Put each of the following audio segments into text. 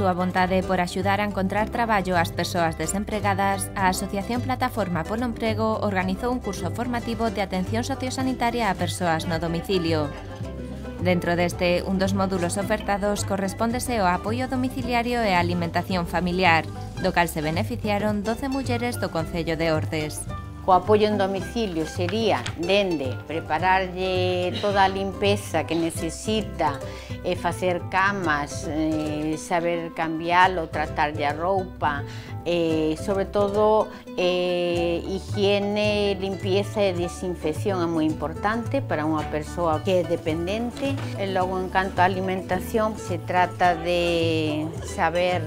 súa vontade por axudar a encontrar traballo ás persoas desempregadas, a Asociación Plataforma polo Emprego organizou un curso formativo de atención sociosanitaria a persoas no domicilio. Dentro deste, un dos módulos ofertados correspóndese ao apoio domiciliario e a alimentación familiar, do cal se beneficiaron 12 mulleres do Concello de Ordes. O apoio en domicilio sería dende prepararlle toda a limpeza que necesita, facer camas, saber cambialo, tratarlle a roupa, sobre todo higiene, limpieza e desinfección é moi importante para unha persoa que é dependente. E logo, en canto á alimentación, se trata de saber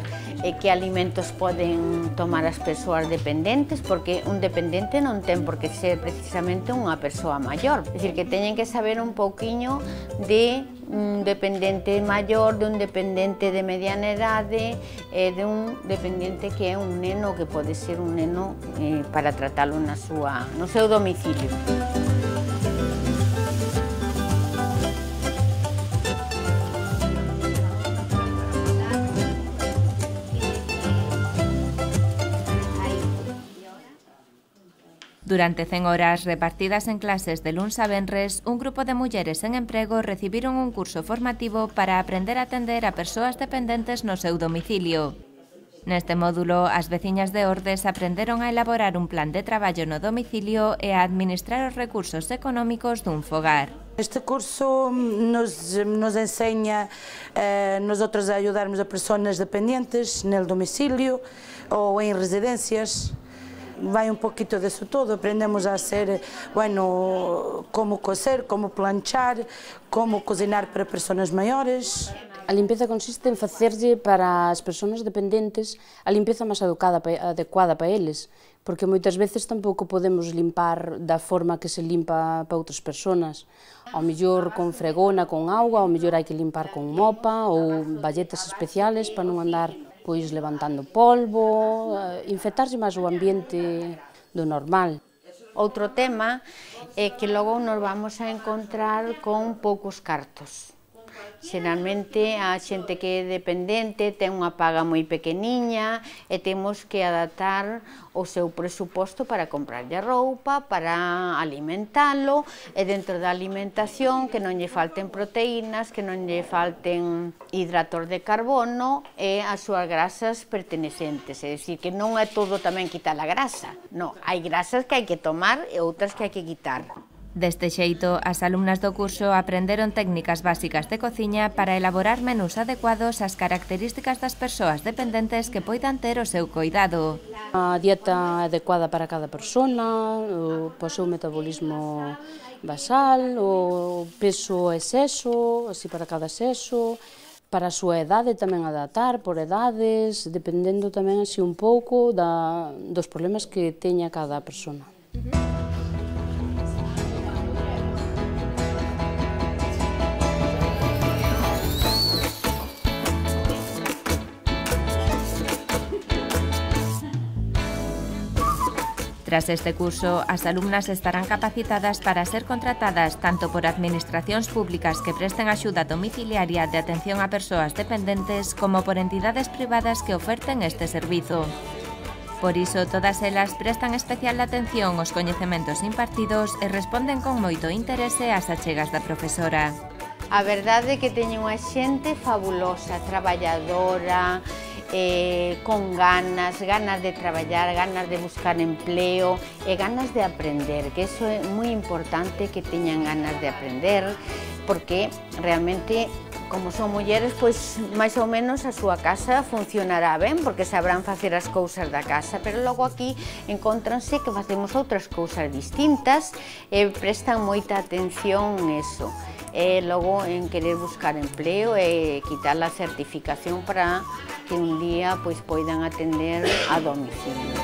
que alimentos poden tomar as persoas dependentes, porque un dependente non ten por que ser precisamente unha persoa maior. É dicir, que teñen que saber un pouquiño de un dependente maior, de un dependente de mediana edade, de un dependente que é un neno, que pode ser un neno para tratalo no seu domicilio. Durante 100 horas repartidas en clases de luns a venres, un grupo de mulleres en emprego recibiron un curso formativo para aprender a atender a persoas dependentes no seu domicilio. Neste módulo, as veciñas de Ordes aprenderon a elaborar un plan de traballo no domicilio e a administrar os recursos económicos dun fogar. Este curso nos enseña nosotros a ayudarmos a persoas dependentes no domicilio ou en residencias. Vai un poquito disso todo, aprendemos a hacer, como coser, como planchar, como cocinar para persoas maiores. A limpeza consiste en facerlle para as persoas dependentes a limpeza máis adecuada para eles, porque moitas veces tampouco podemos limpar da forma que se limpa para outras persoas. Ao mellor con fregona, con auga, ao mellor hai que limpar con mopa ou valletas especiales para non andar pois levantando polvo, infectarse máis o ambiente do normal. Outro tema é que logo nos vamos a encontrar con poucos cartos. Xeralmente a xente que é dependente ten unha paga moi pequeniña e temos que adaptar o seu presuposto para comprarlle roupa, para alimentalo, e dentro da alimentación que non lle falten proteínas, que non lle falten hidratos de carbono e as súas grasas pertenecentes. É dicir, que non é todo tamén quitar a grasa, non, hai grasas que hai que tomar e outras que hai que quitar. Deste xeito, as alumnas do curso aprenderon técnicas básicas de cociña para elaborar menús adecuados ás características das persoas dependentes que poidan ter o seu coidado. A dieta adecuada para cada persona, o seu metabolismo basal, o peso e sexo, así para cada sexo, para a súa edade tamén adaptar por edades, dependendo tamén así un pouco dos problemas que teña cada persona. Tras este curso, as alumnas estarán capacitadas para ser contratadas tanto por administracións públicas que presten axuda domiciliaria de atención a persoas dependentes como por entidades privadas que oferten este servizo. Por iso, todas elas prestan especial atención aos coñecementos impartidos e responden con moito interese ás achegas da profesora. A verdade é que teñen unha xente fabulosa, traballadora, con ganas de traballar, ganas de buscar empleo e ganas de aprender, que iso é moi importante, que teñan ganas de aprender, porque realmente, como son mulleres, pois máis ou menos a súa casa funcionará ben, porque sabrán facer as cousas da casa, pero logo aquí encontranse que facemos outras cousas distintas e prestan moita atención niso. E logo en querer buscar empleo e quitar a certificación para que un día pois poidan atender a domicilio.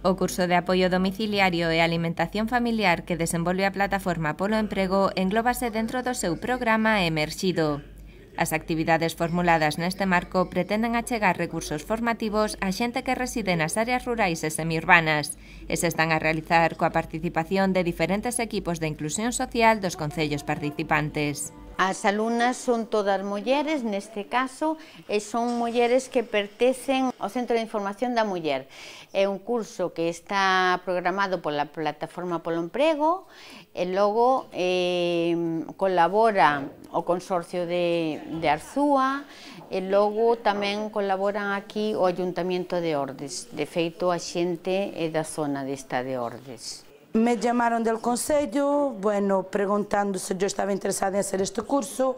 O curso de apoio domiciliario e alimentación familiar que desenvolve a Plataforma polo Emprego englóbase dentro do seu programa Emerxido. As actividades formuladas neste marco pretenden achegar recursos formativos a xente que reside nas áreas rurais e semiurbanas e se están a realizar coa participación de diferentes equipos de inclusión social dos concellos participantes. As alumnas son todas mulleres, neste caso, e son mulleres que pertencen ao Centro de Información da Muller. É un curso que está programado pola Plataforma polo Emprego e logo colabora o Consorcio de Arzúa e logo tamén colaboran aquí o Ayuntamiento de Ordes. De feito, a xente é da zona desta de Ordes. Me llamaron del concello, bueno, preguntando si yo estaba interesada en hacer este curso.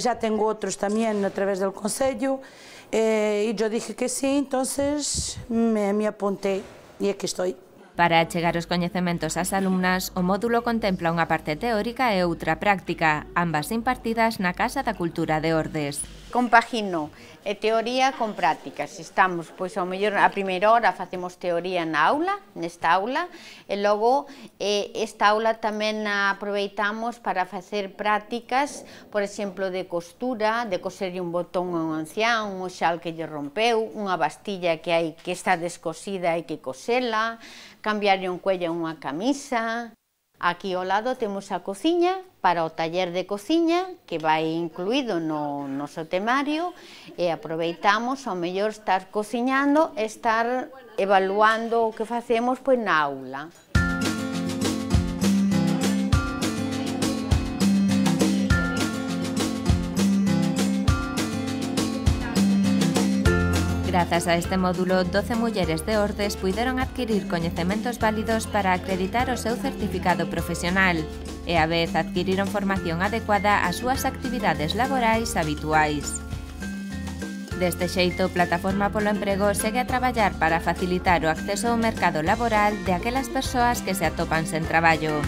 Ya tengo otros también a través del concello y yo dije que sí, entonces me apunté y aquí estoy. Para achegar os coñecementos ás alumnas, o módulo contempla unha parte teórica e outra práctica, ambas impartidas na Casa da Cultura de Ordes. Compagino teoría con prácticas. Estamos, pois, ao mellor, a primeira hora facemos teoría na aula, nesta aula, e logo esta aula tamén a aproveitamos para facer prácticas, por exemplo, de costura, de coserlle un botón a un ancián, un xal que lle rompeu, unha bastilla que está descosida e que cosela, cambiarlle un cuello a unha camisa. Aquí ao lado temos a cociña para o taller de cociña que vai incluído no noso temario e aproveitamos ao mellor estar cociñando e estar evaluando o que facemos pois na aula. Grazas a este módulo, 12 mulleres de Ordes puideron adquirir coñecementos válidos para acreditar o seu certificado profesional e, a vez, adquiriron formación adecuada ás súas actividades laborais habituais. Deste xeito, Plataforma polo Emprego segue a traballar para facilitar o acceso ao mercado laboral de aquelas persoas que se atopan sen traballo.